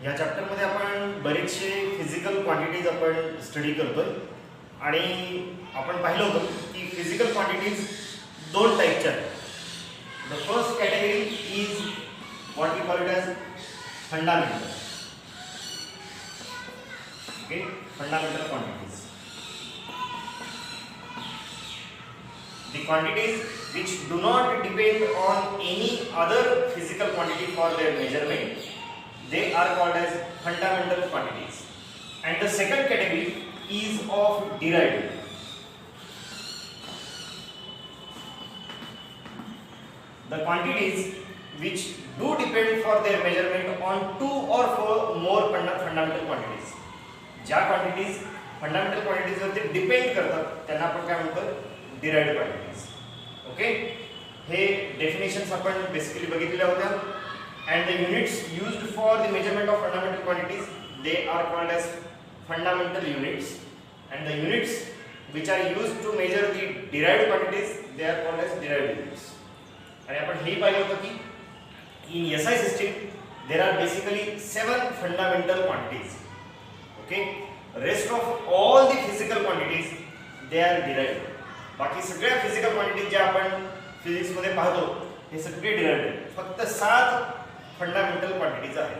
या चॅप्टरमध्ये आपण बरेचसे फिजिकल क्वांटिटीज आपण स्टडी करतोय आणि आपण पाहिलं होतं की फिजिकल क्वांटिटीज दोन टाईपच्या आहेत. The first category is what we call it as fundamental. Okay, fundamental quantities. The quantities which do not depend on any other physical quantity for their measurement, they are called as fundamental quantities. And the second category is of derived. The quantities which do depend for their measurement on two or more fundamental quantities. ज्या quantities fundamental quantities वरती depend करतात त्यांना आपण काय म्हणतो? Derived quantities. Okay, हे definitions आपण basically बघितलेल्या होत्या. And the units used for the measurement of fundamental quantities, they are called as fundamental units. And the units which are used to measure the derived quantities, they are called as derived units. आणि आपण हे पाहिलं होतं की in SI system there are basically 7 fundamental quantities. Okay, rest of all the physical quantities they are derived. बाकी सगळ्या physical quantities ज्या आपण फिजिक्स मध्ये पाहतो हे सगळे डिराइव्ड आहेत. फक्त 7 फंडामेंटल क्वांटिटीज आहेत.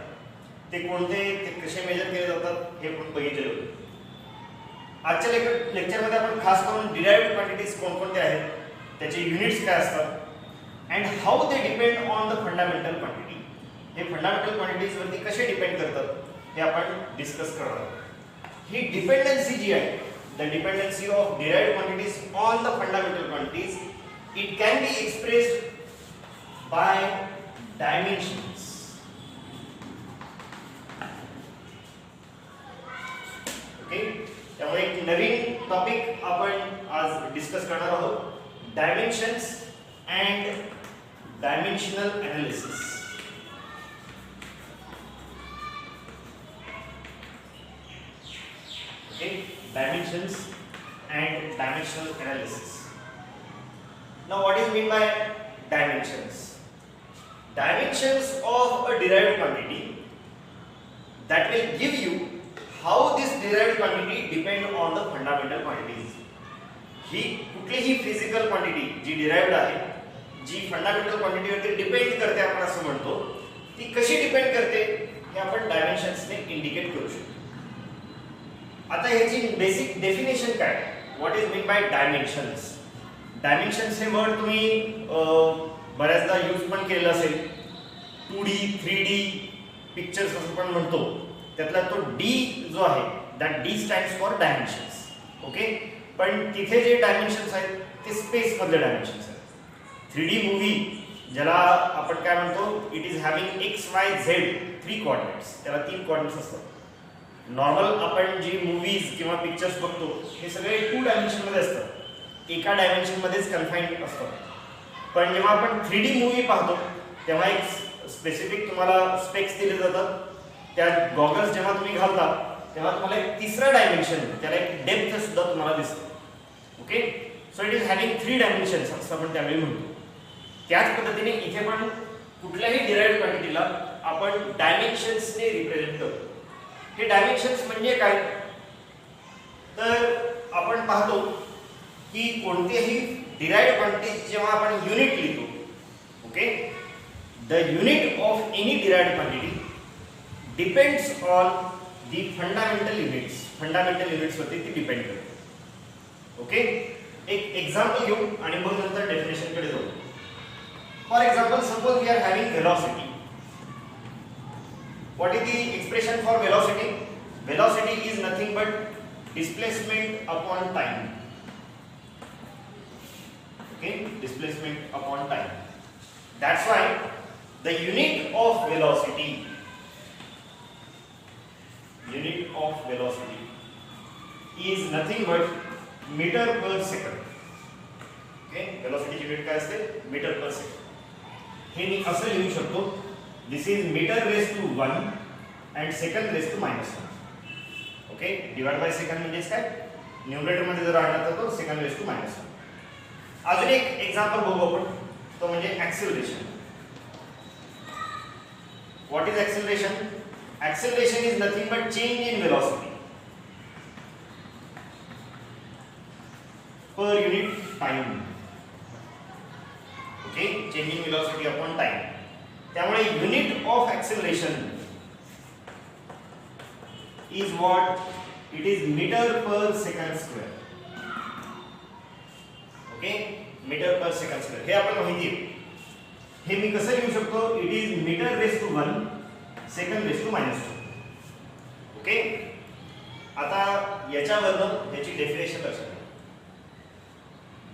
ते कोणते, ते कसे मेजर केले जातात हे आपण बघितलेलं होतं. आजच्या लेक्चरमध्ये आपण खास करून डिराइव्ड क्वांटिटीज कोणकोणत्या आहेत, त्याचे युनिट्स काय असतात and how they depend on the fundamental quantity, हे फंडामेंटल क्वांटिटीज वरती कसे डिपेंड करतात हे आपण डिस्कस करणार आहोत. ही डिपेंडन्सी जी आहे, the dependency of derived quantities on the fundamental quantities, it can be expressed by dimensions. Okay, त्यामुळे एक नवीन टॉपिक आपण आज डिस्कस करणार आहोत, dimensions and dimensional analysis. Okay, dimensions and dimensional analysis. Now what is mean by dimensions? Dimensions of a derived quantity that will give you how this derived quantity depend on the fundamental quantities. ही कुठलीही physical quantity जी derived आहे, जी fundamental quantity वरती depend करते आपण असं म्हणतो, ती कशी depend करते हे आपण डायमेन्शन्सने इंडिकेट करू शकतो. आता ह्याची बेसिक डेफिनेशन काय, what is mean by dimensions. Dimensions हे वर्ड तुम्ही बऱ्याचदा यूज पण केलेलं असेल. 2D 3D पिक्चर्स असं पण म्हणतो, त्यातला तो D जो आहे, that D stands for dimensions. Okay, पण तिथे जे डायमेन्शन्स आहेत ते स्पेस मधले डायमेन्शन्स आहेत. 3D मूवी ज्याला आपण काय म्हणतो, it is having XYZ 3 coordinates, त्याला 3 कोऑर्डिनेट्स असतात. नॉर्मल आपण जी मूवीज किंवा पिक्चर्स बघतो हे सगळे 2 डायमेन्शन मध्ये असतात, एका डायमेन्शन मध्येच कन्फाईन्ड असतात. पण जेव्हा आपण 3D मूवी पाहतो तेव्हा एक स्पेसिफिक तुम्हाला स्पेक्स दिले जातात. त्या गॉगल्स जेव्हा तुम्ही घालता तेव्हा तुम्हाला एक तिसरा डायमेन्शन, त्याला एक डेप्थ सुद्धा तुम्हाला दिसते. Okay, so it is having 3 dimensions असं आपण त्यावेळी म्हणतो. त्याच पद्धतीने इथे पण कुठल्याही डिराइव्ड क्वांटिटीला आपण डायमेन्शन्सने रिप्रेझेंट करतो. हे डायमेन्शन्स म्हणजे काय, तर आपण पाहतो की कोणतेही डिराइव्ड क्वांटिटी जेव्हा आपण युनिट लिहितो, okay, the unit of any derived quantity depends on the fundamental units. Fundamental units वरती ती डिपेंड करते. ओके, एक एक्झाम्पल घेऊ आणि मग नंतर डेफिनेशन कडे जाऊ. For example, suppose we are having velocity. What is the expression for velocity? Velocity is nothing but displacement upon time. Okay, displacement upon time. That's why the unit of velocity is nothing but meter per second. Okay, velocity unit काय असते? Metre per second. हे मी असं लिहू शकतो, this is meter raised to 1 and second raised to -1. Okay, divide by second म्हणजे काय, numerator मध्ये जर आणला तर तो सेकंड रेज टू -1. अजून एक एक्झाम्पल बघू आपण, तो म्हणजे acceleration. What is acceleration? acceleration is nothing but change in velocity per unit time. Okay, change in velocity upon time. त्यामुळे unit of acceleration is what? It is meter per second square. Okay, meter per second square. हे आपण माहिती आहे. हे मी कसं लिहू शकतो? It is meter raised to 1 second raised to -2. Okay, आता याच्यावरनं याची डेफिनेशन लक्षात घ्या.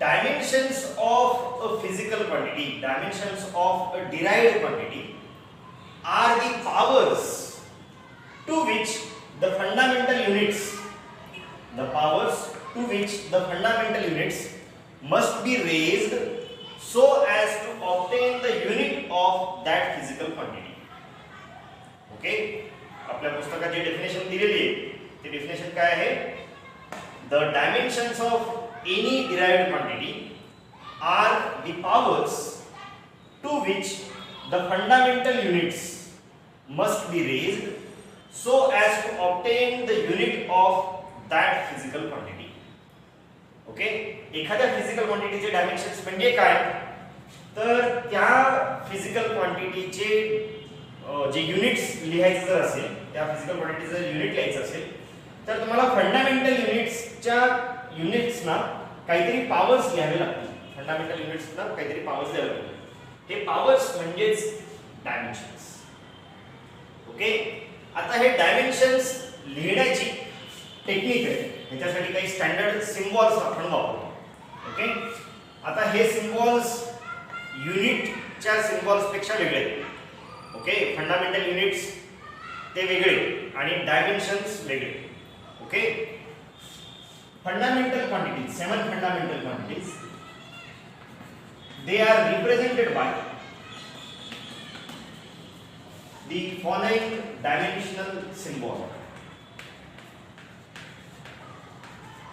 Dimensions of a physical quantity, dimensions of a derived quantity are the powers to which the fundamental units, the powers to which the fundamental units must be raised so as to obtain the unit of that physical quantity. Okay, आपल्या पुस्तकात जी definition दिलेली आहे ती definition काय आहे? The dimensions of any derived quantity are the powers to which the fundamental units must be raised so as to obtain the unit of that physical quantity. Okay, एखाद्या physical क्वांटिटीचे dimensions म्हणजे काय? तर त्या physical क्वांटिटीचे जे units लिहायचं जर असेल, त्या फिजिकल क्वांटिटीचं जर युनिट लिहायचं असेल तर तुम्हाला फंडामेंटल युनिट्सच्या युनिट्सना काहीतरी पॉवर्स घ्यावे लागतील. फंडामेंटल युनिट्सना काहीतरी पॉवर्स द्यावे लागतील. हे पॉवर्स म्हणजेच डायमेन्शन्स. ओके, आता हे डायमेन्शन्स लिहिण्याची टेक्निक आहे. ह्याच्यासाठी काही स्टँडर्ड सिम्बॉल्स आपण वापरतो. ओके, आता हे सिम्बॉल्स युनिटच्या सिम्बॉल्स पेक्षा वेगळे आहेत. ओके, फंडामेंटल युनिट्स ते वेगळे आणि डायमेन्शन्स वेगळे. Okay, fundamental quantities, 7 fundamental quantities, they are represented by the following dimensional symbol.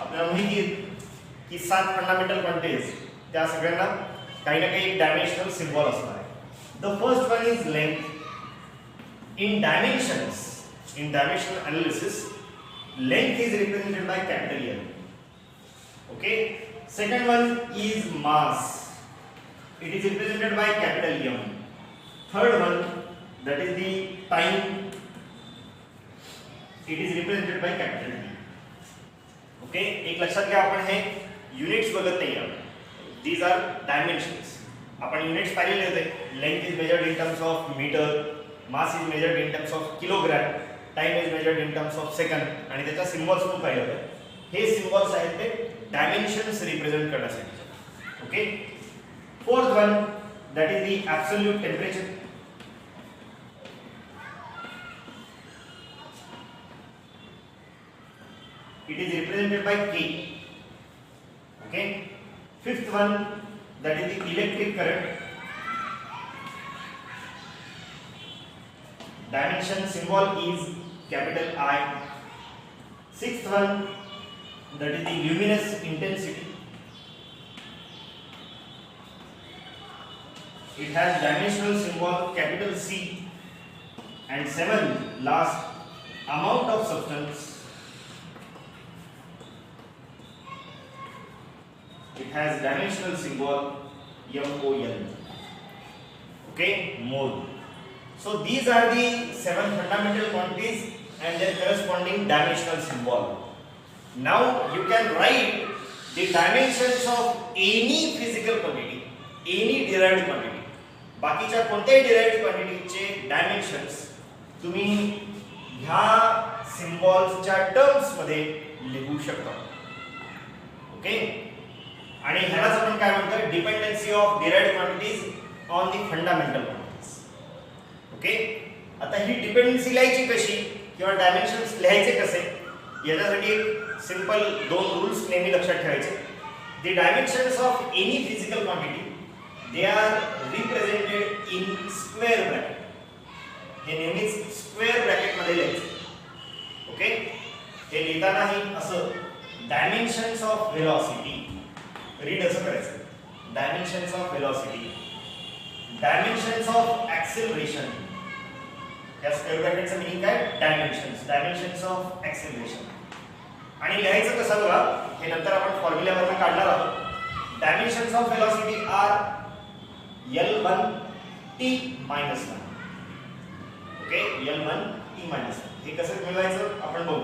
आपल्याला माहिती आहे की 7 फंडामेंटल क्वांटिटीज, त्या सगळ्यांना काही ना काही डायमेन्शनल सिम्बॉल असणार आहे. The first one is length. In dimensions, in dimensional analysis, length is represented by capital L. Okay, second one is mass. It is represented by capital M. Third one, that is the time. It is represented by capital D. Okay, एक लक्षात घ्या, आपण हे units बघत नाही आहोत. These are dimensions. आपण units पाहिलेले होते. Length is measured in terms of meter, mass is measured in terms of kilogram, time is measured in terms of second, आणि त्याचा सिम्बॉल्स पण पाहिले होते. हे सिम्बॉल्स आहेत ते डायमेन्शन्स रिप्रेझेंट करण्यासाठी. Okay, fourth one, that is the absolute temperature. It is represented bye K. Okay, fifth one, that is the electric current. Dimension symbol is capital I. Sixth one, that is the luminous intensity. It has dimensional symbol capital C. And seventh, last, amount of substance. It has dimensional symbol MOL. Okay, mole. So these are the 7 fundamental quantities and their corresponding dimensional symbol. Now you can write the dimensions of any physical quantity, any derived quantity. बाकीच्या कोणत्याही derived quantity चे dimensions तुम्ही ह्या सिम्बॉल्सच्या terms मध्ये लिहू शकता. Okay, आणि ह्यालाच आपण काय म्हणतो? Dependency of derived quantities on the fundamental quantities. Okay, आता ही डिपेंडन्सी लिहायची कशी किंवा डायमेन्शन्स लिहायचे कसे, याच्यासाठी एक सिंपल 2 रूल्स नेहमी लक्षात ठेवायचे. The dimensions of any physical quantity, they are represented in square bracket. हे नेहमीच स्क्वेअर ब्रॅकेट मध्ये लिहायचे. ओके, हे लिहितानाही असं डायमेन्शन्स ऑफ व्हेलॉसिटी रीड असं करायचं. Dimensions of velocity, dimensions of acceleration, या स्क्वेअर ब्रॅकेटचं मीनिंग काय डायमेन्शन्स ऑफ ऍक्सिलरेशन. आणि लिहायचं कसं बघा, हे नंतर आपण फॉर्म्युल्यावरून काढणार आहोत. Dimensions of velocity are L1t -1. Okay, L1t -1. हे कसं मिळवायचं आपण बघू.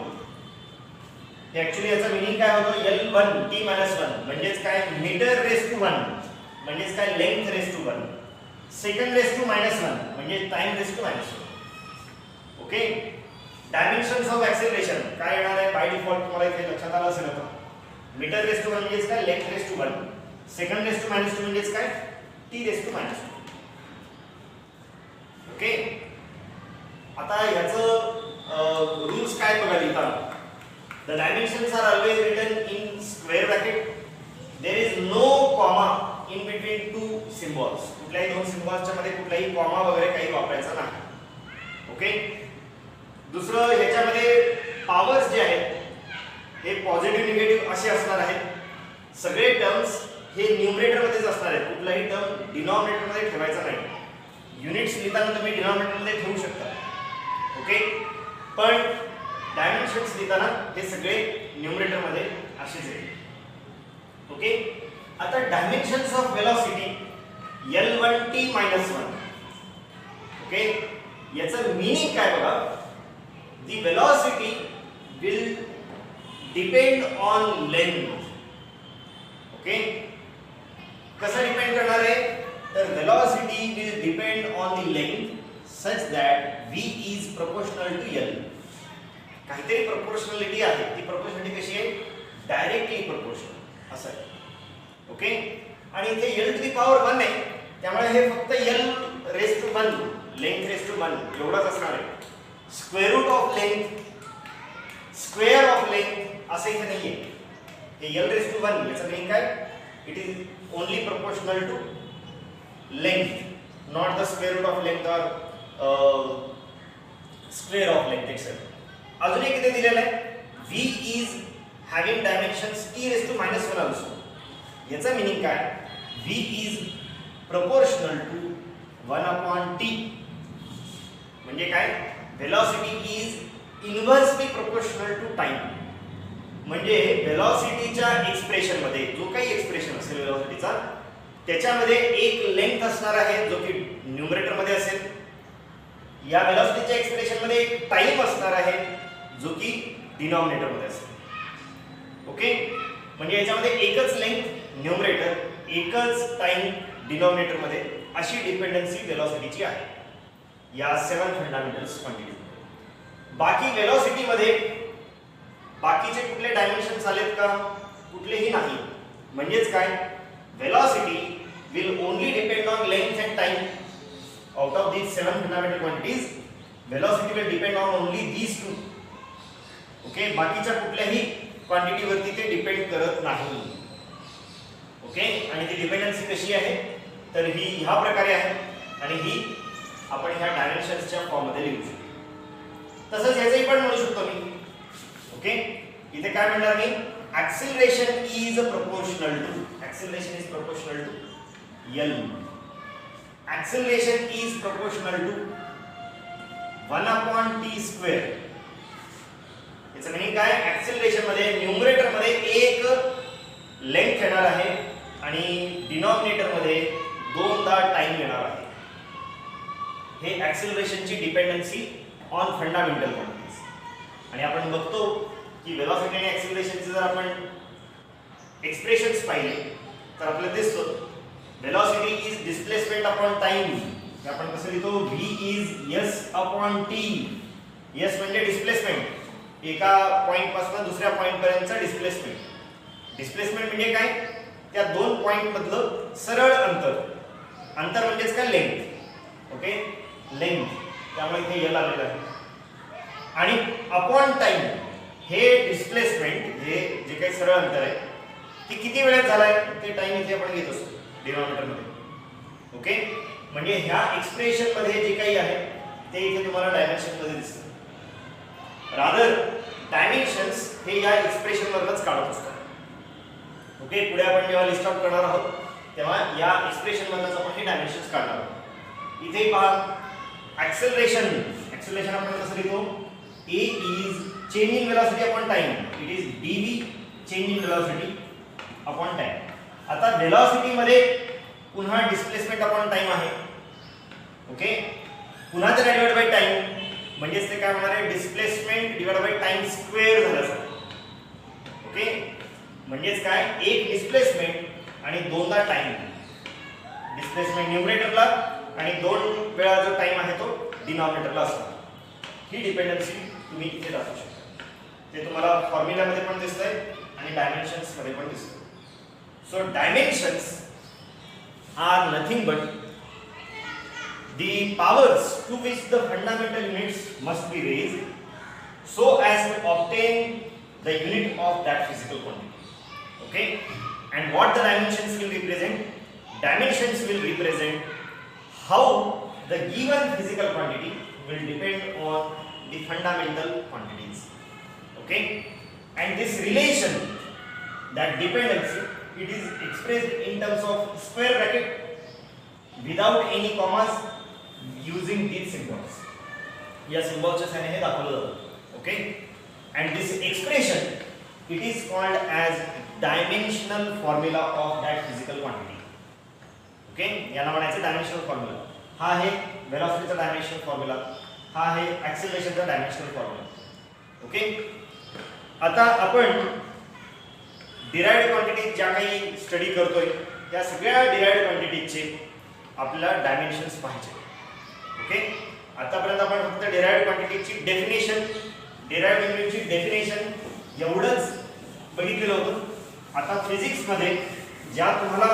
हे ऍक्च्युअली याचा मीनिंग काय होतं, L1t -1 म्हणजेच काय मीटर रेस टू 1 म्हणजेच काय length raise to 1, second raise to -1 म्हणजे time raise to -1. Okay, dimensions of acceleration काय येणार आहे बाय डिफॉल्ट, तुम्हाला इथे लक्षात आलं असेल आता. मीटर रेस टू 1 म्हणजेच काय length raise to 1, second raise to -2 म्हणजेच काय t रेस टू -2. ओके, आता याचं रूल्स काय बघा लिहिताना. The dimensions are always written in square bracket. There is no comma in between two symbols. कुठल्याही दोन सिम्बॉल्सच्या मध्ये कुठलाही कॉमा वगैरे काही वापरायचा नाही. ओके, दुसरं ह्याच्यामध्ये पॉवर्स जे आहेत हे पॉझिटिव्ह निगेटिव्ह असे असणार आहेत. सगळे टर्म्स हे न्यूमरेटर मध्येच असणार आहेत. कुठलाही टर्म डिनॉमिनेटर मध्ये ठेवायचा नाही. युनिट्स लिहिताना तुम्ही डिनॉमिनेटर मध्ये ठेवू शकता. ओके, पण डायमेन्शन्स लिहिताना हे सगळे न्यूमरेटर मध्ये असेच आहेत. ओके, आता dimensions of velocity L1t -1. Okay, याचं मीनिंग काय बघा. The velocity will depend on length. Okay, कसं डिपेंड करणार आहे, तर velocity will depend on the length such that v is proportional to L. काहीतरी प्रोपोर्शनॅलिटी आहे. ती प्रोपोर्शनॅलिटी कशी आहे, डायरेक्टली प्रोपोर्शनल असं आहे. ओके, आणि इथे L टू दी पॉवर 1 आहे, त्यामुळे हे फक्त L raise to 1 length raise to 1 एवढाच असणार आहे. Square root of length, square of length असं इथे नाहीये. हे L रेस टू 1 याचं मीनिंग काय, it is only proportional to length, not the square root of length or square of length etcetera. अजून एक इथे दिलेलं आहे, v is having dimensions t raise to -1 also. याचा मीनिंग काय, v is proportional to 1/t. म्हणजे काय, velocity is inversely proportional to time. म्हणजे वेलोसिटीच्या एक्सप्रेशन मध्ये जो काही एक्सप्रेशन असेल वेलोसिटीचा, त्याच्यामध्ये एक लेंथ असणार आहे जो की न्यूमरेटर मध्ये असेल. या वेलोसिटीच्या एक्सप्रेशन मध्ये एक टाइम असणार आहे जो की डिनॉमिनेटर मध्ये असेल. ओके, म्हणजे याच्यामध्ये एकच लेंथ न्यूमरेटर, एकच टाइम डिनॉमिनेटर मध्ये, अशी डिपेंडन्सी वेलोसिटीची आहे या 7 फंडामेंटल्स क्वांटिटी. बाकी वेलोसिटी मध्ये बाकीचे कुठले डायमेन्शन्स आलेत का, कुठलेही नाही. म्हणजेच काय, velocity will only depend on length and time. Out of these 7 fundamental quantities, velocity will depend on only these two. Okay, बाकीच्या कुठल्याही क्वांटिटी वरती ते डिपेंड करत नाही. ओके, आणि ती डिपेंडन्सी कशी आहे, तर ही ह्या प्रकारे आहे आणि ही आपण ह्या डायमेन्शन्सच्या फॉर्म मध्ये लिहू शकतो. तसंच याचंही पण म्हणू शकतो मी. ओके, इथे काय म्हणणार मी, acceleration is proportional to, acceleration is proportional to L. Acceleration is proportional to 1/t square. याचं मीनिंग काय, ऍक्सिलरेशन मध्ये न्यूमरेटर मध्ये एक लेंथ येणार आहे आणि डिनॉमिनेटर मध्ये 2दा टाइम येणार आहे. हे ऍक्सिलरेशनची डिपेंडन्सी ऑन फंडामेंटल क्वांटिटीज. आणि आपण बघतो की वेलोसिटी आणि ऍक्सिलरेशनचे जर आपण एक्सप्रेशन्स पाहिले तर आपल्याला दिसतं velocity is displacement upon time. आपण कसं लिहितो, v is s/t. s म्हणजे डिस्प्लेसमेंट, एका पॉइंट पासून दुसऱ्या पॉइंट पर्यंतचा डिस्प्लेसमेंट. डिस्प्लेसमेंट म्हणजे काय, त्या दोन पॉइंट मधलं सरळ अंतर. अंतर म्हणजेच काय, लेंथ. ओके, लेंथ, त्यामुळे इथे l आलेलं आहे. आणि अपॉन टाइम, हे डिस्प्लेसमेंट, हे जे काही सरळ अंतर आहे ते किती वेळात झालाय ते टाइम इथे आपण घेत असतो डिनॉमिनेटर मध्ये. ओके, म्हणजे ह्या एक्सप्रेशन मध्ये जे काही आहे ते इथे तुम्हाला डायमेन्शन मध्ये दिसतं. रादर डायमेन्शन्स हे या एक्सप्रेशन वरच काढत असतात. ओके, पुढे आपण जेव्हा लिस्ट आउट करणार आहोत तेव्हा या एक्सप्रेशन मधूनच आपण हे डायमेन्शन्स काढणार आहोत. इथे पहा, ऍक्सेलरेशन ऍक्सिलरेशन आपण कसं लिहितो, a is change in velocity upon time, it is dv change in velocity upon time. आता velocity मध्ये पुन्हा डिस्प्लेसमेंट अपॉन टाइम आहे. ओके, पुन्हा त्याला डिवाइड बाय टाइम म्हणजे ते काय होणार आहे, displacement divide by time square झालं असं. ओके, म्हणजेच काय, एक डिस्प्लेसमेंट आणि दोनदा टाइम. डिस्प्लेसमेंट न्यूमरेटरला आणि दोन वेळा जो टाइम आहे तो डिनॉमिनेटरला असतो. ही डिपेंडन्सी तुम्ही इथे दाखवू शकता. ते तुम्हाला फॉर्म्युलामध्ये पण दिसतंय आणि डायमेन्शन्स मध्ये पण दिसतंय. So dimensions are nothing but the powers to which the fundamental units must be raised so as to obtain the unit of that physical quantity. Okay, and what the dimensions will represent? Dimensions will represent how the given physical quantity will depend on the fundamental quantities. Okay, and this relation, that dependency, it is expressed in terms of square bracket without any commas using these symbols. या symbols च्या सहाय्याने हे दाखवलं जातं. Okay, and this expression it is called as dimensional formula of that physical quantity. Okay, याला म्हणायचं dimensional formula. हा आहे वेलोसिटीचा डायमेन्शनल फॉर्म्युला, हा आहे ऍक्सिलरेशनचा डायमेन्शनल फॉर्म्युला. ओके, आता आपण डिराइव्ड क्वांटिटी ज्या काही स्टडी करतोय त्या सगळ्या डिराइव्ड क्वांटिटीजचे आपल्याला डायमेन्शन्स पाहिजे. ओके, आतापर्यंत आपण फक्त डिराइव्ड क्वांटिटीची डेफिनेशन, डिराइव्ड युनिटची डेफिनेशन एवढंच बघितलेलं होतं. आता फिजिक्स मध्ये ज्या तुम्हाला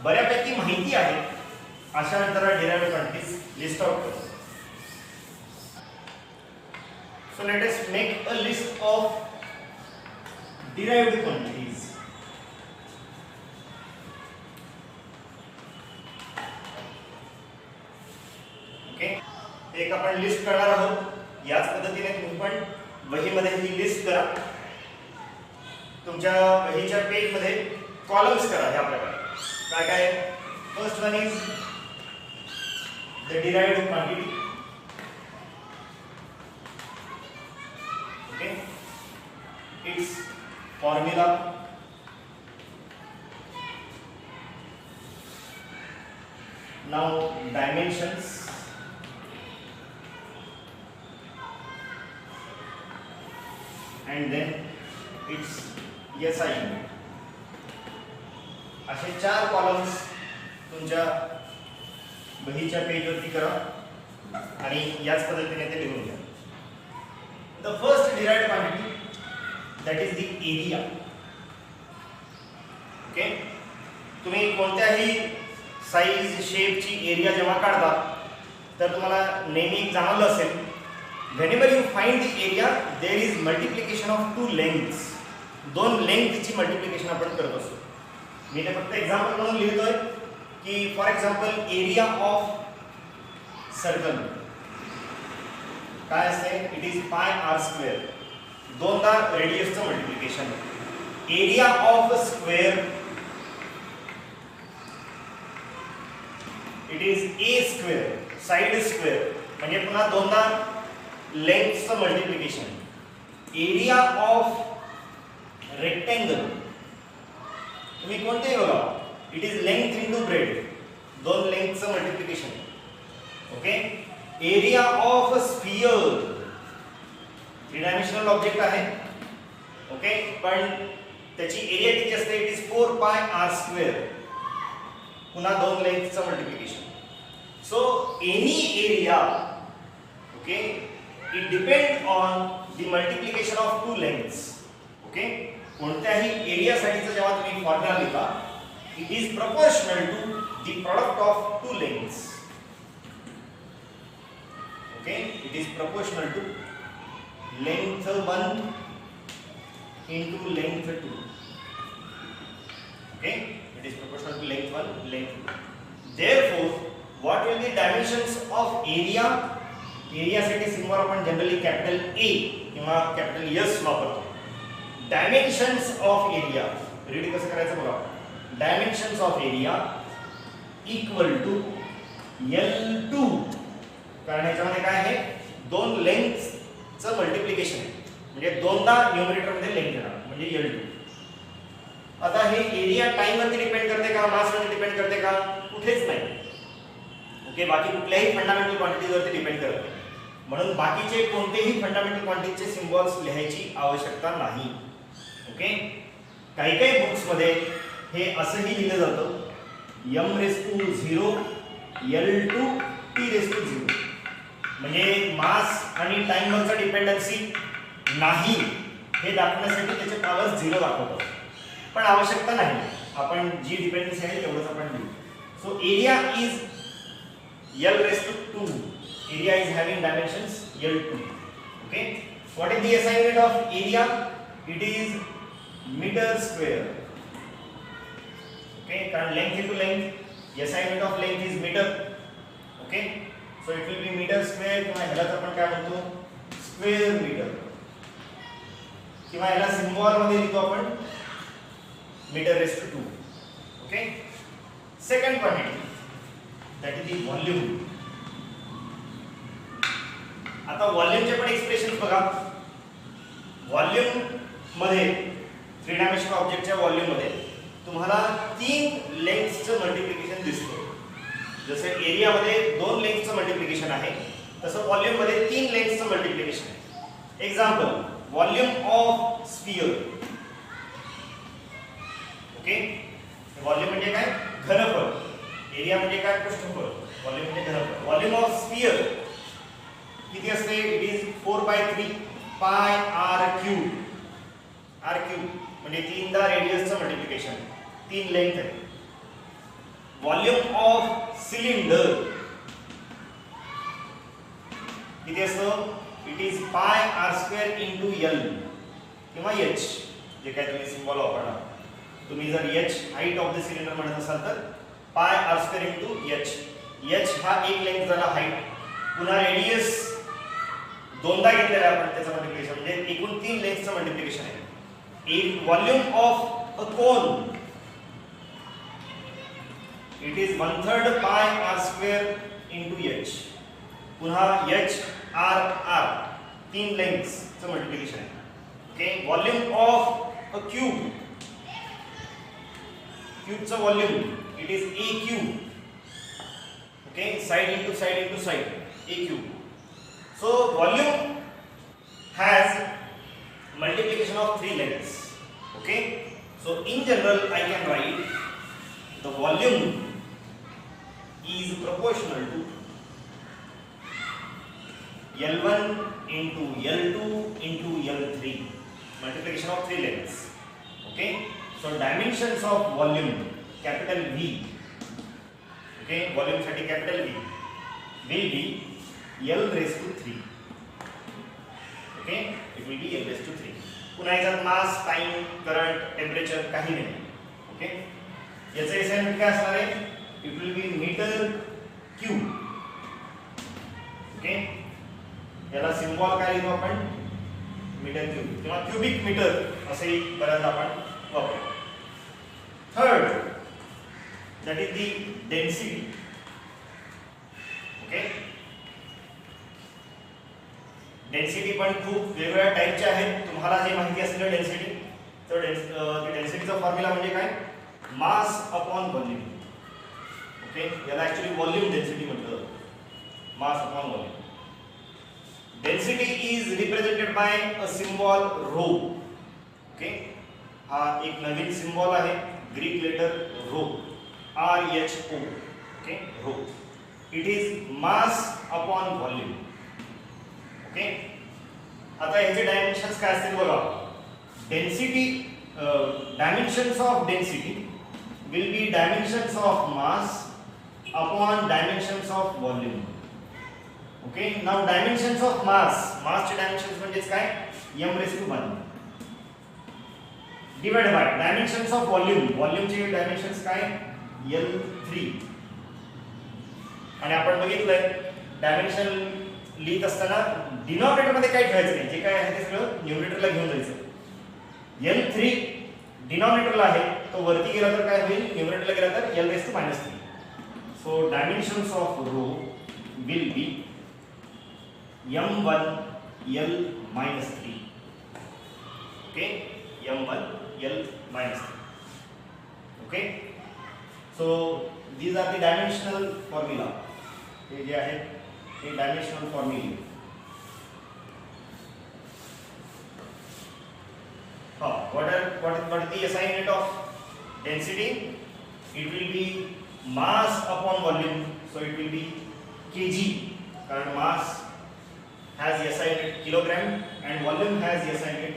बऱ्यापैकी माहिती आहे अशा नंतर डिराइव्ड क्वांटिटीज लिस्ट आउट करू. So let us make a list of derived quantities. Okay, एक आपण लिस्ट करणार आहोत. याच पद्धतीने तुम्ही पण वहीमध्ये ही लिस्ट करा. तुमच्या वहीच्या पेज मध्ये कॉलम्स करा ह्या प्रकारे. काय काय, first one is the derived quantity. Okay, it's formula, now dimensions, and then its SI unit. असे 4 कॉलम्स तुमच्या वहीच्या पेजवरती करा आणि याच पद्धतीने ते लिहून घ्या. The first derived quantity, that is the area. Okay, तुम्ही कोणत्याही साइज शेपची एरिया जेव्हा काढता तर तुम्हाला नेहमी जाणवलं असेल, whenever you find the area there is multiplication of two lengths. दोन लेंथची मल्टिप्लिकेशन आपण करत असतो. मी ते फक्त एक्झाम्पल म्हणून लिहितोय की for example area of circle काय असते, it is pi R square. दोनदा रेडियसचं multiplication. Area of square it is a square, side square म्हणजे पुन्हा दोनदा लेंथचं मल्टिप्लिकेशन. एरिया ऑफ रेक्टेंगल तुम्ही कोणतेही बघा, it is length into breadth, दोन लेंथचं multiplication. Okay, area of sphere, three dimensional object आहे. ओके, पण त्याची एरिया किती असते, इट इज 4 पाय आर स्क्वेअर, पुन्हा दोन लेंथचं multiplication. So any area, okay, it depend on the multiplication of two lengths. Okay, कोणत्याही एरियासाठीचा जेव्हा तुम्ही फॉर्म्युला लिहिता, it is proportional to the product of two lengths. Okay, it is proportional to length 1 into length 2. Okay, it is proportional to length 1, length 2. Therefore, what will be dimensions of area? Area साठी symbol आपण generally capital A किंवा capital S वापरतो. Dimensions of area, read कसं करायचं बघा. Dimensions of area equal to L2, कारण याच्यामध्ये काय आहे, दोन लेंथचं मल्टिप्लिकेशन आहे, म्हणजे दोनदा न्यूमरेटरमध्ये लेंथ येणार म्हणजे L2. आता हे एरिया टाइमवरती डिपेंड करते का, मासवरती डिपेंड करते का? कुठेच नाही. ओके, बाकी कुठल्याही फंडामेंटल क्वांटिटीजवरती डिपेंड करत नाही. म्हणून बाकीचे कोणतेही फंडामेंटल क्वांटिटीचे सिम्बॉल्स लिहायची आवश्यकता नाही. ओके, काही काही बुक्समध्ये हे असंही लिहिलं जातं m⁻0 L2 T⁻0, म्हणजे मास आणि टाइमवरचा डिपेंडन्सी नाही हे दाखवण्यासाठी त्याचे पॉवर 0 दाखवतो. पण आवश्यकता नाही, आपण जी डिपेंडन्सी आहे तेवढंच आपण लिहू. So area is L⁻². Area is having dimensions L2. Okay, what is the SI unit of area? It is metre square. Okay, कारण length into length, SI unit of length is metre. Okay, so it will be metre square, किंवा ह्याला आपण काय म्हणतो, square metre, किंवा याला symbol मध्ये लिहितो आपण m²2. Okay, second quantity that is the volume. आता व्हॉल्यूमचे पण एक्सप्रेशन बघा. व्हॉल्यूम मध्ये 3 डायमेन्शनल ऑब्जेक्टच्या व्हॉल्यूम मध्ये तुम्हाला 3 लेंथ्सचं मल्टिप्लिकेशन दिसतं. जसं एरिया मध्ये 2 लेंथ्सचं मल्टिप्लिकेशन आहे, तसं व्हॉल्यूम मध्ये 3 लेंथ्सचं मल्टिप्लिकेशन आहे. Example, volume of sphere. Okay, volume म्हणजे काय? घनफळ. एरिया म्हणजे काय? पृष्ठफळ. व्हॉल्यूम म्हणजे घनफळ. व्हॉल्यूम ऑफ स्फियर किती असते? इट इज 4/3 पाय r³ म्हणजे 3दा रेडियसचं मल्टिप्लिकेशन, 3 लेंथ आहे. व्हॉल्यूम ऑफ सिलेंडर किती असतं? इट इज पाय r² इंटू L किंवा H, जे काय तुम्ही सिम्बॉल वापरणार. तुम्ही जर H height of the cylinder म्हणत असाल तर पाय r² इंटू H. H हा एक लेंथ झाला हाईट, पुन्हा रेडियस दोनदा घेतलेला आपण त्याचं मल्टिप्लिकेशन, म्हणजे एकूण 3 लेंथचं मल्टिप्लिकेशन आहे. एक volume of a cone, it is 1/3 pi r² into H, पुन्हा H r 3 लेंथचं मल्टिप्लिकेशन आहे. Okay, volume of a cube, क्यूबचं volume it is a³. Okay, side into side into side, a³. So volume has multiplication of 3 lengths. Okay, so in general I can write the volume is proportional to L1 into L2 into L3, multiplication of 3 lengths. Okay, so dimensions of volume, capital V, okay, volume साठी capital V will be L⁻3. okay, it will be L⁻3. पुन्हा याच्यात मास, time, current, temperature काही नाही. Okay, याचं SI unit काय असणार आहे? It will be metre cube. Okay, याला सिम्बॉल काय लिहितो आपण? मीटर क्यूब किंवा क्यूबिक मीटर असेही बऱ्याचदा आपण वापरतो. Third, that is the density. Okay, density पण खूप वेगवेगळ्या टाईपचे आहेत. तुम्हाला जे माहिती असेल डेन्सिटी, तर डेन्सिटीचा फॉर्म्युला म्हणजे काय? Mass upon volume. ओके, याला ऍक्च्युअली व्हॉल्यूम डेन्सिटी म्हटलं, mass upon volume. Density is represented by a symbol rho. Okay, हा एक नवीन सिम्बॉल आहे, Greek letter rho, RHO. Okay, rho. It is mass upon volume. Okay, आता याचे dimensions काय असतील बघा. Density, dimensions of density will be dimensions of mass upon dimensions of volume. Okay, now dimensions of mass, मासचे dimensions म्हणजे काय? m⁻1 divide by dimensions of volume, व्हॉल्यूमचे dimensions काय? L3. आणि आपण बघितलंय डायमेन्शन लिहित असताना डिनॉमिनेटर मध्ये काय ठेवायचं नाही, जे काय आहे ते सगळं न्यूमरेटरला घेऊन जायचं. L3 डिनॉमिनेटरला आहे, तो वरती गेला तर काय होईल? न्यूमरेटरला गेला तर L⁻3. So dimensions of rho will be m1 l minus 3. Okay, m1 l minus 3. Okay, so these are the dimensional formula. हे जे आहे हे dimensional formula. What is the SI unit of density? It will be mass upon volume, so it will be kg. Current mass has SI unit kilogram and volume has SI unit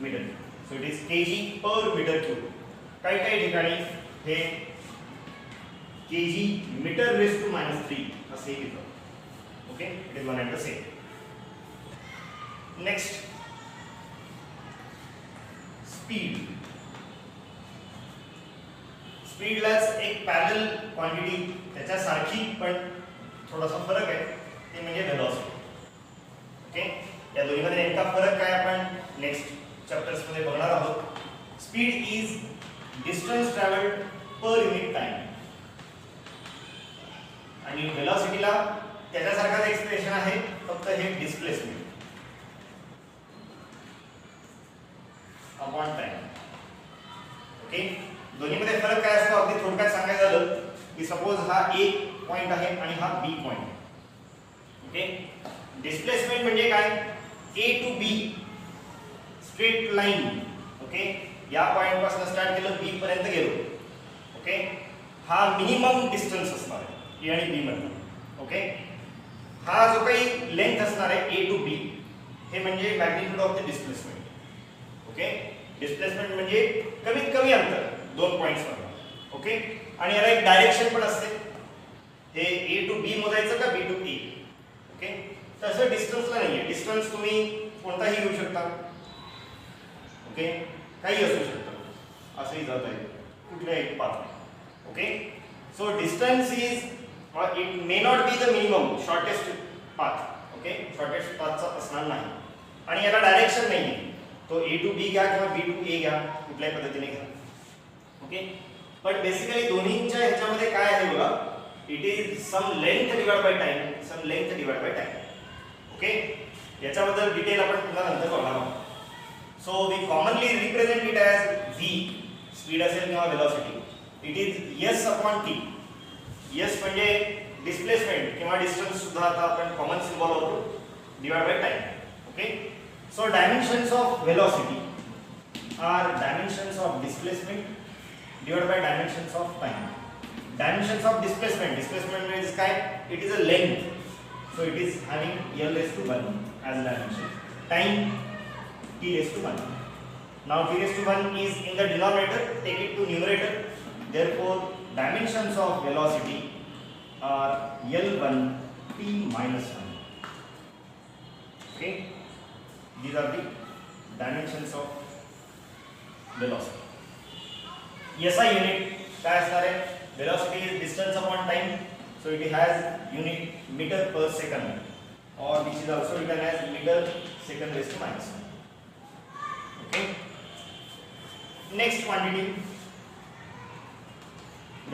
meter. So it is kg per meter cube. काही काही ठिकाणी हे kg meter raised to -3 असे लिहितो. Okay, it is one and the same. Next, speed. स्पीडलाच एक parallel quantity त्याच्यासारखी पण थोडासा फरक आहे ते म्हणजे व्हेलॉसिटी. ओके, या दोन्हीमध्ये नेमका फरक काय आपण नेक्स्ट चॅप्टर्स मध्ये बघणार आहोत. Speed is distance travelled per unit time आणि व्हेलॉसिटीला त्याच्यासारखाच एक्सप्रेशन आहे, फक्त हे डिस्प्लेसमेंट अपॉन टाइम. ओके, दोन्हीमध्ये फरक काय असतो अगदी थोडक्यात सांगायचं झालं की सपोज हा ए पॉइंट आहे आणि हा बी पॉइंट. ओके, डिस्प्लेसमेंट म्हणजे काय, A to B straight line. Okay, या पॉइंट पासून स्टार्ट केलं बी पर्यंत गेलो. ओके, हा मिनिमम डिस्टन्स असणार आहे ए आणि बी मध्ये. ओके, हा जो काही लेंथ असणार आहे ए टू बी हे म्हणजे magnitude of the displacement. Okay, displacement म्हणजे कमीत कमी अंतर दोन पॉइंट्स मध्ये. ओके, आणि याला एक डायरेक्शन पण असते, हे ए टू बी मोजायचं का बी टू ए. ओके, तसं डिस्टन्सला नाहीये. डिस्टन्स तुम्ही कोणताही घेऊ शकता. ओके, काही असू शकतं, असंही जात आहे कुठल्या एक path. Okay, so distance is it may not be the minimum shortest path. Okay, shortest पाथचा असणार नाही आणि याला डायरेक्शन नाहीये. तो ए टू बी घ्या किंवा बी टू ए घ्या, कुठल्याही पद्धतीने घ्या. ओके, पण बेसिकली दोन्हींच्या ह्याच्यामध्ये काय आहे बघा, it is some length divide by time, some length divide by time. Okay, याच्याबद्दल डिटेल आपण पुन्हा नंतर बघणार आहोत. So we commonly represent it as V, speed असेल किंवा velocity. It is S upon T. S म्हणजे डिस्प्लेसमेंट किंवा डिस्टन्स सुद्धा आता आपण कॉमन सिम्बॉल वापरू, divide by time. Okay, so dimensions of velocity are dimensions of displacement divided by dimensions of time. Dimensions of displacement. Displacement means काय? It is a length. So it is having l raised to 1 as a dimension. Time t raised to 1. Now t raised to 1 is in the denominator. Take it to numerator. Therefore, dimensions of velocity are l1 t minus 1. Okay. These are the dimensions of velocity. SI unit काय असणार आहे, velocity is distance upon time, so it has unit meter per second or which is also written as meter second raised to minus 1. Okay, next quantity,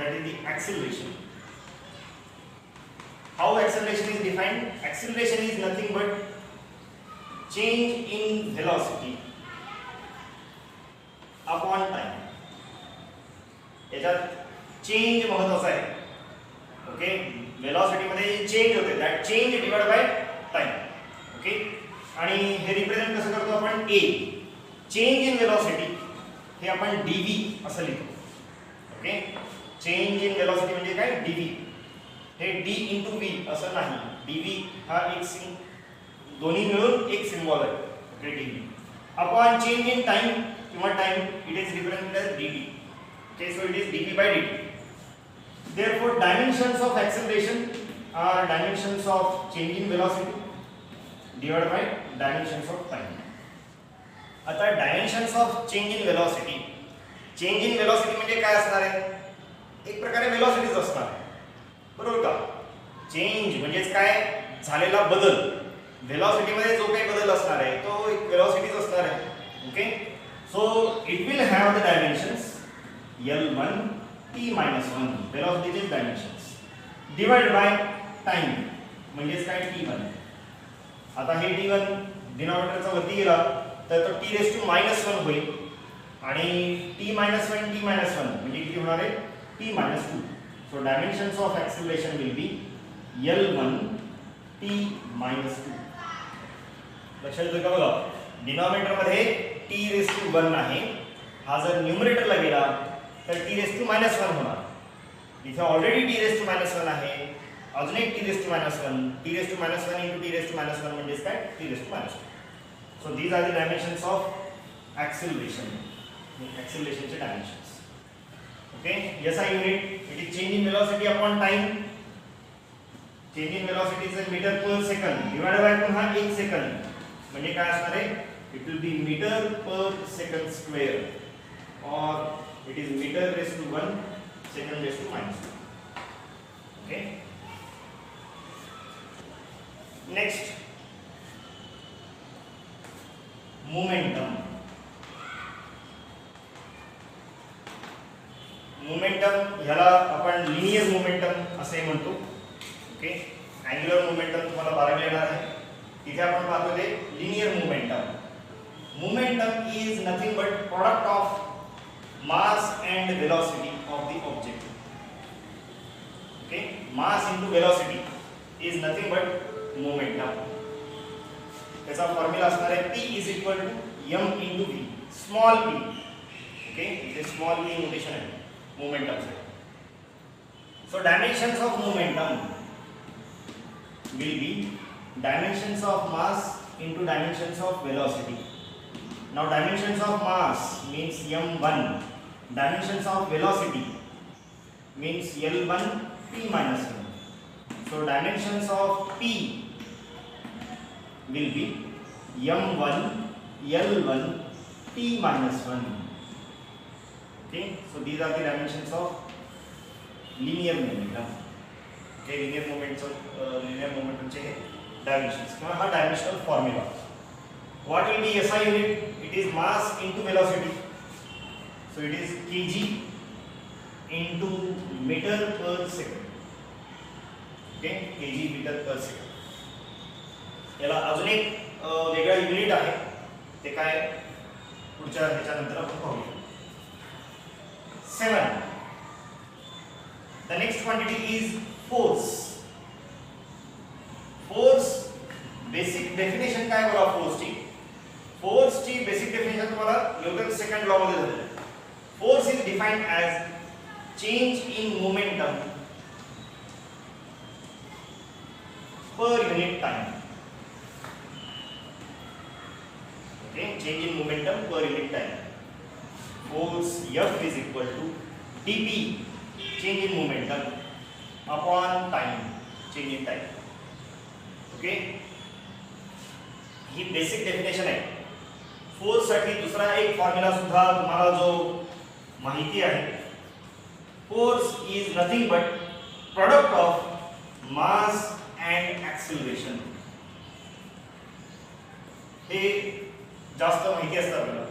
that is the acceleration. How acceleration is defined? Acceleration is nothing but change in velocity upon time. याच्यात change महत्वाचा आहे. Okay, velocity मध्ये change होते, that change divide by time. Okay, आणि हे represent कसं करतो आपण, ए चेंज इन वेलोसिटी हे आपण डीव्ही असं लिहितो. ओके, चेंज इन वेलोसिटी म्हणजे काय, डीव्ही. हे डी इंटू व्ही असं नाही, डीव्ही हा एक दोन्ही मिळून एक सिम्बॉल आहे. Okay, DV upon change in time किंवा time it is represented as DT. Okay, so it is dp by dt. Therefore, dimensions of acceleration are dimensions of change in velocity divided by dimensions of time. आता dimensions of change in velocity, change in velocity म्हणजे काय असणार आहे, एक प्रकारे velocities असणार आहे, बरोबर का. चेंज म्हणजेच काय, झालेला बदल. velocity मध्ये जो काही बदल असणार आहे तो एक velocities असणार आहे. Okay, so it will have the dimensions l1 t minus 1 velocity dimensions divided by time. म्हणजेच काय T1. आता हे T1 डिनॉमिनेटरचा वरती गेला तर तो T⁻⁻1 होईल आणि T-1 म्हणजे किती होणार आहे T-2. So dimensions of acceleration will be L1 T-2. लक्षात येतं का बघा, डिनॉमिनेटर मध्ये T⁻1 आहे, हा जर न्यूमरेटरला गेला तर T⁻1 होणार. इथे ऑलरेडी T⁻1 आहे, अजून एक T⁻1 into T⁻1 म्हणजेच काय T⁻2. So these are the dimensions of acceleration, ॲक्सिलरेशनचे dimensions. Okay, SI unit it is change in velocity upon time. Change in velocity is metre per second divided by पुन्हा 1 second म्हणजे काय असणार आहे, it will be metre per second square और it is metre raise to 1 second raise to -2. Okay, next momentum. Momentum ह्याला आपण linear momentum असे म्हणतो. ओके, अँग्युलर मोमेंटम तुम्हाला 12वी येणार आहे, तिथे आपण पाहतो ते linear momentum. Momentum is nothing but product of mass and velocity of the object. Okay, mass into velocity is nothing but momentum. त्याचा फॉर्म्युला असणार आहे P = m × v, small p. Okay, इथे स्मॉल p नोटेशन आहे momentum say. So dimensions of momentum will be dimensions of mass into dimensions of velocity. Now dimensions of mass means m1, dimensions of velocity means L1 T-1. So dimensions of P will be m1 L1 T-1. Okay, so these are the dimensions of linear momentum. Okay, linear momentum चे dimensions किंवा हा dimensional formula. What will be SI unit? It is mass into velocity. So it is kg into meter per second. Okay, kg meter per second. याला अजून एक वेगळा unit आहे, ते काय पुढच्या ह्याच्यानंतर आपण पाहूया. 7. The next quantity is force. Force basic definition काय बघा फोर्स ची बेसिक डेफिनेशन तुम्हाला न्यूटन सेकंड लॉ मध्ये झालेली आहे. Force is defined as change in momentum per unit time. Okay, change in momentum per unit time. Force F is equal to dp, change in momentum upon time, change in time. Okay, ही basic definition आहे. Force साठी दुसरा एक formula सुद्धा तुम्हाला जो माहिती आहे. Force is nothing but product of mass and acceleration. हे जास्त माहिती असतं आपल्याला.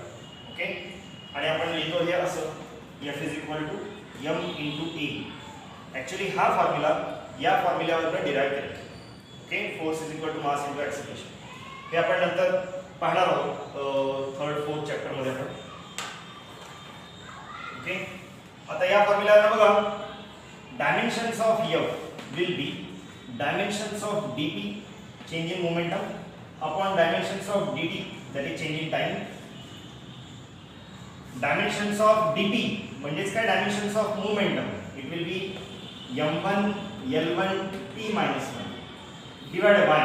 ओके, आणि आपण लिहितो हे असं F is equal to m × a. Actually हा फॉर्म्युला या फॉर्म्युल्यावरून डिराइव्ह केला. Okay, force is equal to mass into acceleration. हे आपण नंतर पाहणार आहोत 3rd 4th चॅप्टर मध्ये आपण. ओके, आता या फॉर्म्युल्यावर बघा, dimensions of F will be dimensions of dp, change in momentum, upon dimensions of dt, that is change in time. Dimensions of dp म्हणजेच काय dimensions of momentum, it will be m1 L1 T-1 divided by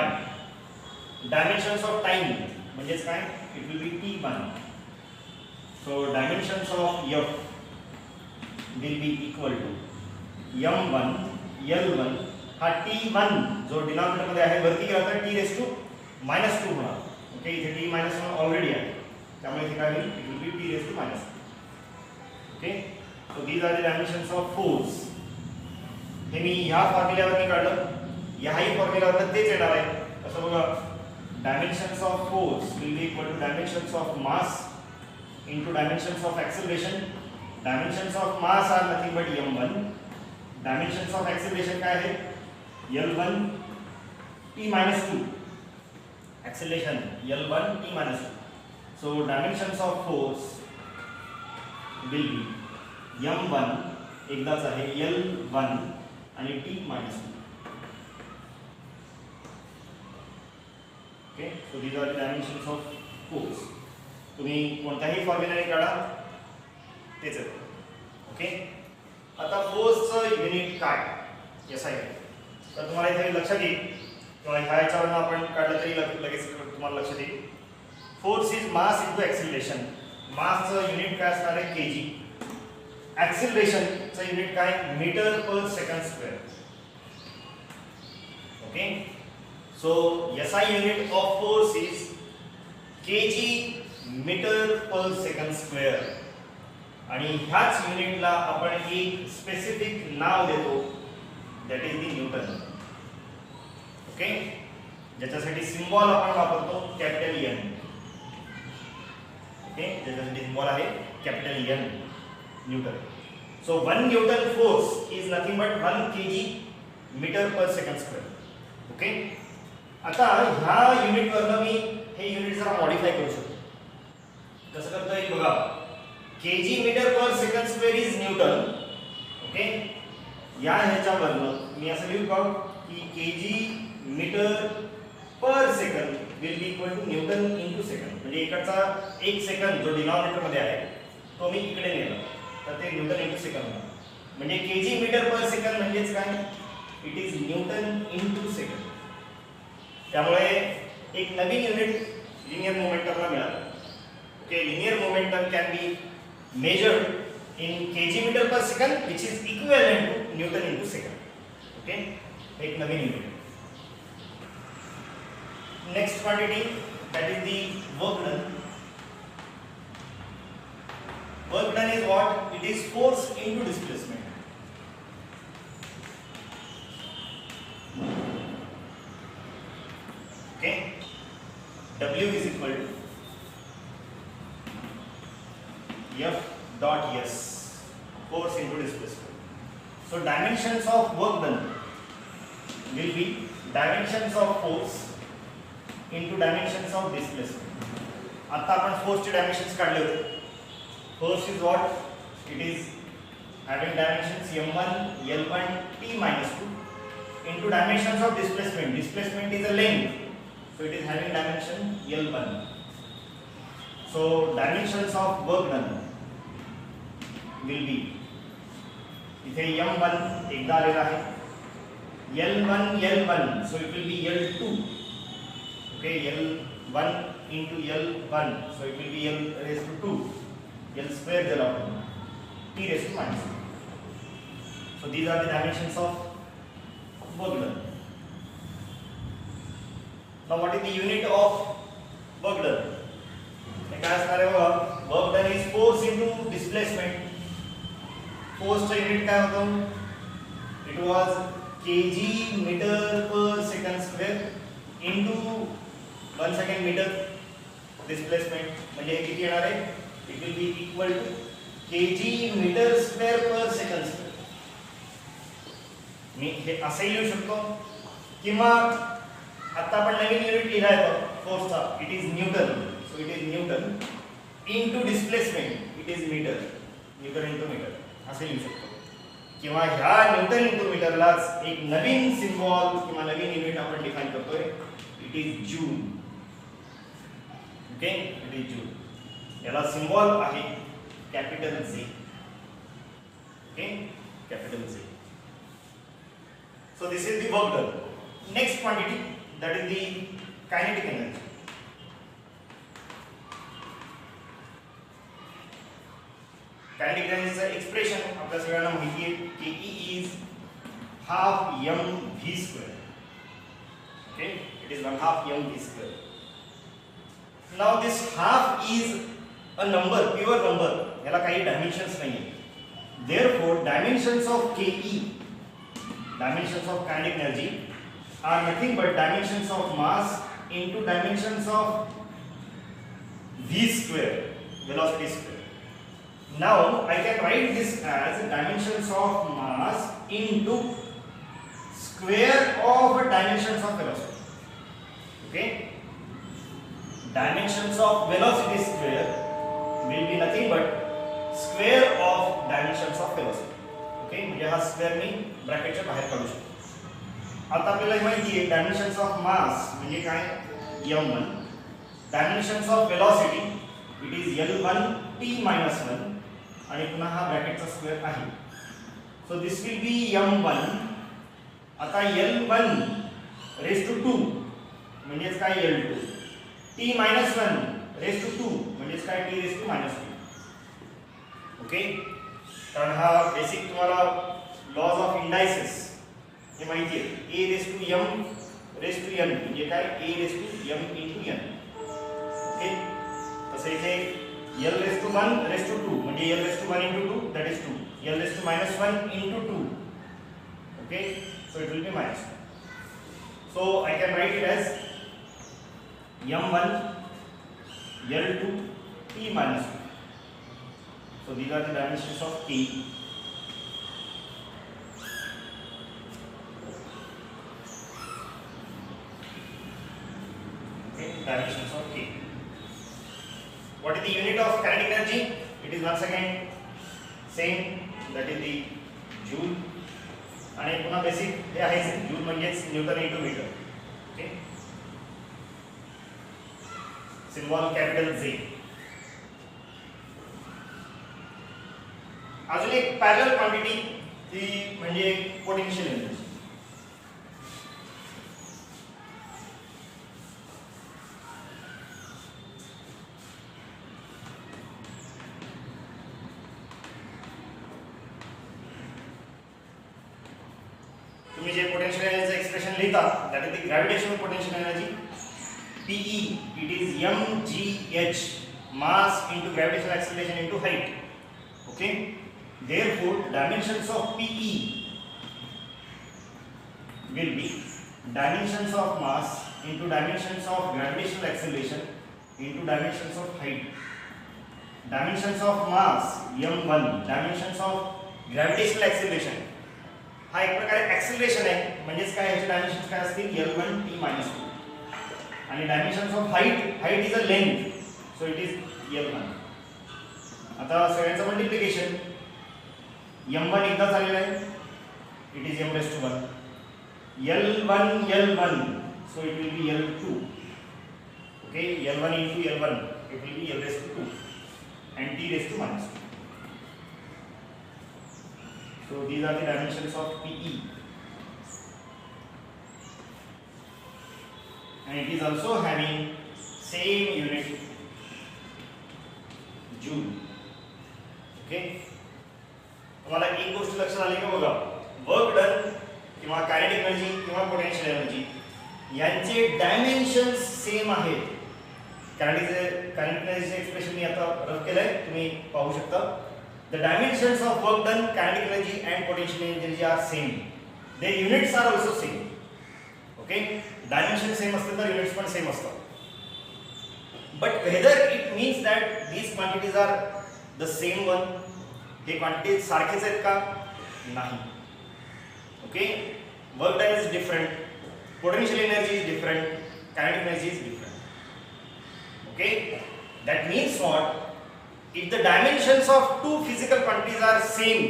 dimensions of time म्हणजेच काय, it will be T1. So dimensions of F will be equal to m1 L1, हा T1 जो denominator मध्ये आहे वरती गेला तर T⁻² होणार. ओके, इथे T-1 ऑलरेडी आहे, त्यामुळे इथे काय होईल, it will be T⁻². Okay, so these are the dimensions of force. हे मी ह्या फॉर्म्युल्यावरती काढलं, ह्याही फॉर्म्युल्यावर तेच येणार आहे. असं बघा, dimensions of force will be equal to dimensions of mass into dimensions of acceleration. Dimensions of mass are nothing but m1. Dimensions of acceleration काय आहे, L1 t minus 2, acceleration L1 t minus 2. So dimensions of force will be m1 एकदाच आहे L1 आणि t minus 2. Okay, so these are the dimensions of force. तुम्ही कोणत्याही फॉर्म्युलाने काढा तेच आहे. ओके, आता फोर्सचं युनिट काय SI तर तुम्हाला इथे लक्षात येईल किंवा ह्या याच्यावरून आपण काढलं तरी लगेच तुम्हाला लक्षात येईल. Force is mass into acceleration. मासचं युनिट काय असणार आहे kg. ॲक्सिलरेशनचं युनिट काय metre per second square. Okay, so SI unit of force is kg metre per second square आणि ह्याच युनिटला आपण एक स्पेसिफिक नाव देतो that is the newton. Okay, ज्याच्यासाठी सिम्बॉल आपण वापरतो कॅपिटल N. ओके, ज्याच्यासाठी सिम्बॉल आहे capital N, newton. So 1 newton force is nothing but 1 kg metre per second square. Okay, आता ह्या युनिटवरनं मी हे युनिट जरा मॉडिफाय करू शकतो. कसं करता येईल बघा. kg metre per second square is newton. Okay, या ह्याच्यावरनं मी असं लिहू का की kg metre per second will be equal to newton into second. म्हणजे इकडचा 1 सेकंद जो डिनॉमिनेटर मध्ये आहे तो मी इकडे नेला तर ते न्यूटन इनटू सेकंड. म्हणजे kg मीटर पर सेकंड म्हणजेच काय it is newton into second. त्यामुळे एक नवीन युनिट लिनियर मोमेंटमला मिळालं. Okay, linear momentum can be measured in kg metre per second which is equivalent to newton into second. Okay, एक नवीन unit. Next quantity that is the work done. Work done is what it is force into displacement. Okay, W is equal to F dot S, force into displacement. So dimensions of work done will be dimensions of force into dimensions of displacement. आता आपण force चे dimensions काढले होते. Force is what? It is having dimensions m1, L1, t minus 2 into dimensions of displacement. Displacement is a length. So it is having dimension L1. So dimensions of work done will be इथे m1 एकदा आलेला आहे L1 so it will be L2. Okay, L1 into L1 so it will be L raised to 2 L square दिला आपण t raised to minus 2. So these are the dimensions of work done. Now what is the unit of work done? काय असणार आहे बघा. Work done is force into displacement. फोर्सचं unit काय होतं it was kg metre per second square into 1 second metre displacement. म्हणजे किती येणार आहे it will be equal to kg metre square per second square. मी हे असे लिहू शकतो किंवा आता आपण नवीन युनिट लिहिला आहे फोर्सचा it is newton. So it is newton into displacement it is metre. Newton into metre असे लिहू शकतो. किंवा ह्या न्यूटन इनटू मीटरलाच एक नवीन सिम्बॉल किंवा नवीन युनिट आपण डिफाइन करतोय it is joule. Okay, it is joule. याला सिम्बॉल आहे capital Z. Okay, capital Z. So this is the work done. Next quantity that is the kinetic energy. Kinetic energy चं expression आपल्या सगळ्यांना माहिती आहे की E is half mv square. Okay, it is 1/2 mv square. Now this half is a number, pure number. याला काही dimensions नाही आहे. Therefore, dimensions of Ke, dimensions of kinetic energy, are nothing but dimensions of mass into dimensions of v square, velocity square. Now I can write this as dimensions of mass into square of dimensions of velocity. Okay, dimensions of velocity square will be nothing but square of dimensions of velocity. Okay, म्हणजे हा square मी ब्रॅकेटच्या बाहेर काढू शकतो. आता आपल्याला माहिती आहे dimensions of मास म्हणजे काय, m1. Dimensions of velocity it is l1 t - 1 आणि पुन्हा हा ब्रॅकेटचा स्क्वेअर आहे. So this will be m1. आता l1 रेज टू 2 म्हणजे काय l2, t - 1 रेज टू 2 म्हणजे काय t रेज टू -2. ओके, कारण हा बेसिक तुम्हाला लॉज ऑफ इंडायसेस हे माहिती आहे. a raise to m raise to n म्हणजे काय a raise to m into n. Okay, तसे इथे l raise to 1 raise to 2 म्हणजे l raise to 1 into 2 that is 2, l raise to -1 into 2. okay, so it will be -1. so I can write it as m1 l2 t - 2. So these are the dimensions of t. Okay, dimensions of t. What is the unit of kinetic energy? It is once again same, that is the joule. आणि पुन्हा basic हे आहे joule म्हणजेच newton into मीटर. Okay, symbol capital J. अजून एक parallel quantity ती म्हणजे पोटेन्शियल एनर्जी. तुम्ही जे पोटेन्शियल एनर्जीचं एक्सप्रेशन लिहिता that is the gravitational potential energy PE. It is mgh, mass into gravitational acceleration into height. okay, therefore dimensions of PE will be dimensions of mass into dimensions of gravitational acceleration into dimensions of height. Dimensions of mass m1, dimensions of gravitational acceleration हा एक प्रकारे acceleration आहे म्हणजेच काय याचे dimensions काय असतील l1 t - 2 आणि dimensions of height is a length, so it is l1. आता सगळ्यांचं मल्टिप्लिकेशन m1 एकदा झालेला आहे, it is m⁻1, l1 so it will be l2. okay, l1 into l1 it will be l⁻2 and t⁻². so these are the dimensions of PE, and it is also having same unit joule. Okay, तुम्हाला एक गोष्ट लक्षात आली का बघा, work done किंवा kinetic energy किंवा potential energy यांचे डायमेन्शन्स सेम आहेत. कायनेटिक एनर्जीचे एक्सप्रेशन मी आता रफ केलंय, तुम्ही पाहू शकता. The dimensions of work done, kinetic energy and potential energy are same. Their units are also same. Okay, dimension same असतील तर युनिट्स पण सेम असतात. But whether it means that these quantities are the same one, हे quantities सारखेच आहेत का, नाही. Okay, work done is different, potential energy is different, kinetic energy is different. Okay, that means what, if the dimensions of two physical quantities are same,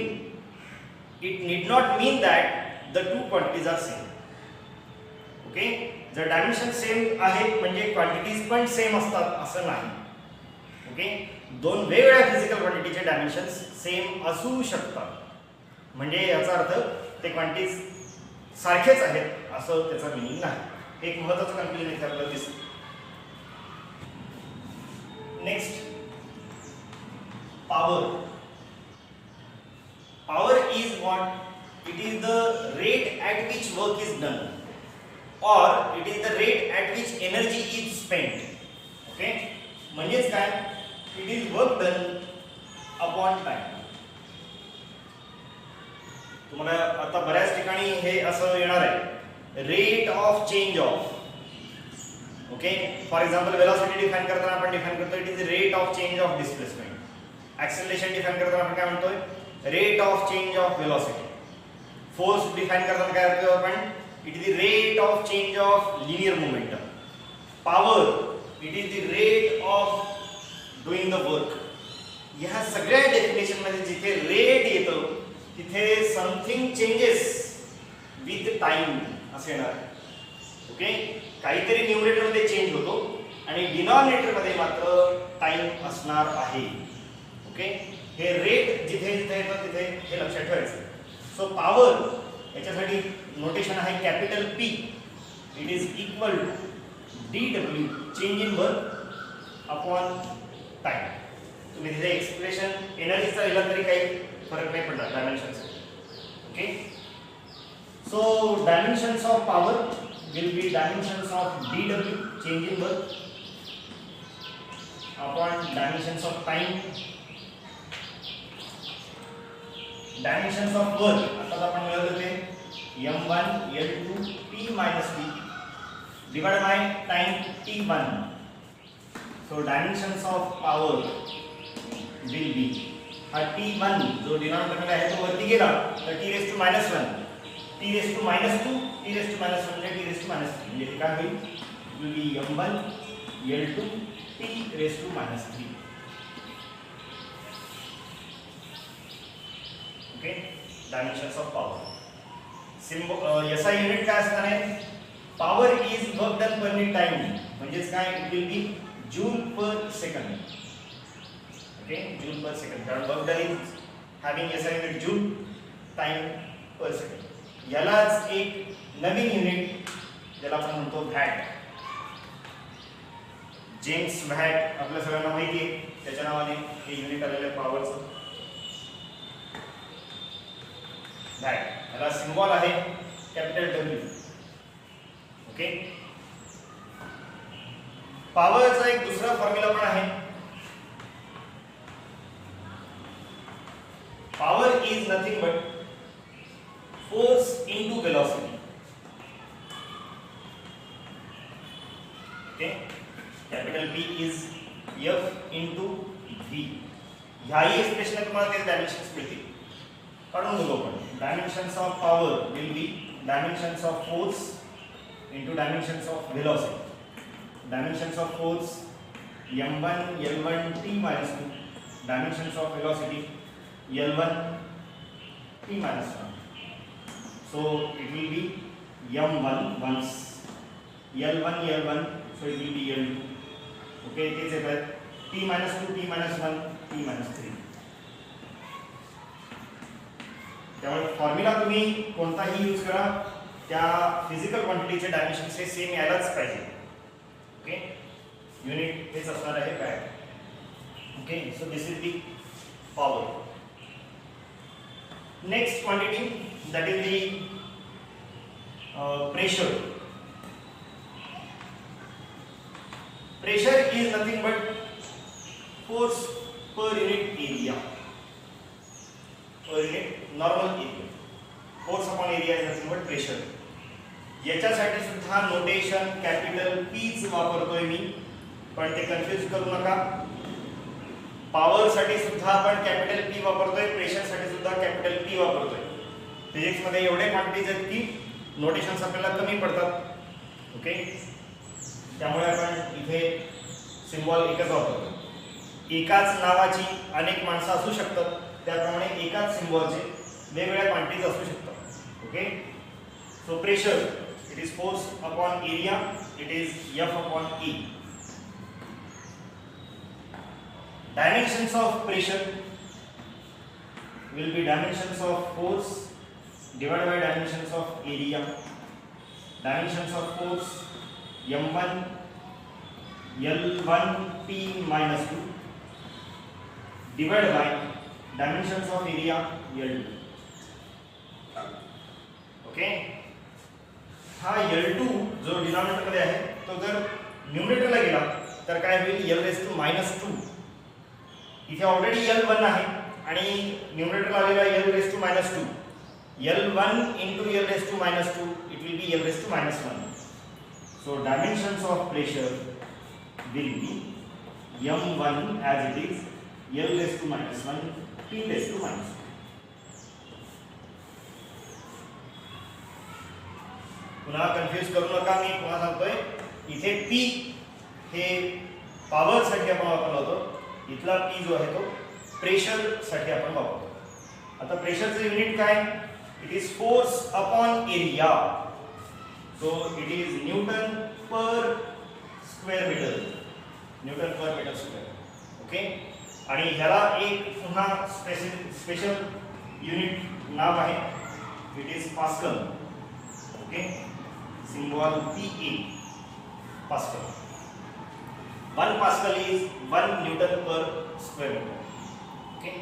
it need not mean that the two quantities are same. Okay, जर dimension same आहेत म्हणजे quantities पण same असतात असं नाही. Okay, दोन वेगवेगळ्या physical क्वांटिटीचे dimensions same असू शकतात, म्हणजे याचा अर्थ ते क्वांटिटीज सारखेच आहेत असं त्याचा मीनिंग नाही. एक महत्त्वाचं कन्क्लुजन इथे आपल्याला दिसतं. Next, power. Power is what? It is the rate at which work is done, or it is the rate at which energy is spent. Okay, म्हणजेच काय, it is work done upon time. तुम्हाला आता बऱ्याच ठिकाणी हे असं येणार आहे, rate of change of. Okay, for example velocity define करताना आपण डिफाइन करतो it is rate of change of displacement. Acceleration define करताना आपण काय म्हणतोय, rate of change of velocity. Force define करताना काय करतो आपण, it is the rate of change of linear momentum. Power, it is the rate of doing the work. ह्या सगळ्या डेफिनेशन मध्ये जिथे रेट येतो तिथे समथिंग चेंजेस विथ टाइम असे येणार. ओके, काहीतरी न्यूमरेटर मध्ये चेंज होतो आणि डिनॉमिनेटर मध्ये मात्र टाइम असणार आहे. ओके, हे रेट जिथे जिथे येतं तिथे हे लक्षात ठेवायचं. सो पॉवर याच्यासाठी नोटेशन आहे capital P. It is equal to dw change in work upon time. तुम्ही तिथे एक्सप्रेशन एनर्जीचा लिहिला तरी काही फरक नाही पडणार dimensions. Okay, so dimensions of power will be dimensions of dw change in work upon dimensions of time. Dimensions of work आता आपण मिळवले होते m1 l2 t minus t divided by time t1. So dimensions of power will be t1 जो denominator मध्ये आहे तो वरती गेला तर t raised to -1, t raised to -2, t raised to -1 म्हणजे t raised to -3 म्हणजे हे काय होईल, will be m1 l2 t raised to -3. Okay, dimensions of power. Symbol याचा युनिट काय असणार आहे, power is work done per minute time म्हणजेच काय, it will B joule per second. Okay, joule per second, कारण वर्क डन इज हॅविंग याचा unit joule, time पर second. यालाच एक नवीन युनिट ज्याला आपण म्हणतो वॅट. जेम्स वॅट आपल्या सगळ्यांना माहिती आहे, त्याच्या नावाने हे युनिट आलेलं आहे पॉवरचं. वॅट याला सिम्बॉल आहे कॅपिटल W. ओके, पॉवरचा एक दुसरा फॉर्म्युला पण आहे. Power is nothing but force into velocity. Okay, capital P is F into V. ह्याही एक्सप्रेशन तुम्हाला ते डायमेन्शन्स मिळतील. काढून बघू आपण. Dimensions of power will be dimensions of force into dimensions of velocity. Dimensions of force m1 l1 t minus 2. Dimensions of velocity l1 t minus 1. So it will be m1 once, l1 l1, so it will be l2. Okay, it is a t minus 2 t minus 1 t minus 3. त्यामुळे formula तुम्ही कोणताही use करा, त्या physical क्वांटिटीचे dimensions हे same यायलाच पाहिजे. Okay, unit हेच असणार आहे काय. Okay, so this is the power. Next quantity that is the pressure. Pressure is nothing but force per unit area, per unit normal area. Force upon area is nothing but pressure. याच्यासाठी सुद्धा notation capital P च वापरतोय मी, पण ते confuse करू नका. Power साठी सुद्धा आपण कॅपिटल P वापरतोय, प्रेशर साठी सुद्धा कॅपिटल P वापरतोय. फिजिक्स मध्ये एवढे क्वांटिटीज आहेत की नोटेशन्स आपल्याला कमी पडतात. ओके, त्यामुळे आपण इथे सिम्बॉल एकच वापरतो. एकाच नावाची अनेक माणसं असू शकतात, त्याप्रमाणे एकाच सिम्बॉलचे वेगवेगळ्या क्वांटिटीज असू शकतात. Okay, so pressure it is force upon area, it is F upon E. Dimensions of pressure will be dimensions of force divided by dimensions of area. Dimensions of force m1 l1 t minus 2 divided by dimensions of area l2. Okay, हा l2 जो denominator मध्ये आहे तो जर न्यूमरेटरला गेला तर काय होईल, l raised to -2. इथे ऑलरेडी l1 आहे आणि न्यूमरेटरला आलेला l raised to -2. l1 into l raised to -2, it will be l raised to -1. So dimensions of pressure will be m1 as it is l raised to -1 t raised to -2. पुन्हा confuse करू नका, मी पुन्हा सांगतोय इथे P हे पॉवरसाठी आपण वापरला होतो. इथला P जो आहे तो प्रेशरसाठी आपण वापरतो. आता प्रेशरचं युनिट काय? It is force upon area. So it is newton per square metre. Newton per metre square. Okay. आणि ह्याला एक पुन्हा स्पेशल युनिट नाव आहे. It is pascal. Okay. Symbol PA. Pascal. 1 Pascal is 1 Newton per square meter. Okay.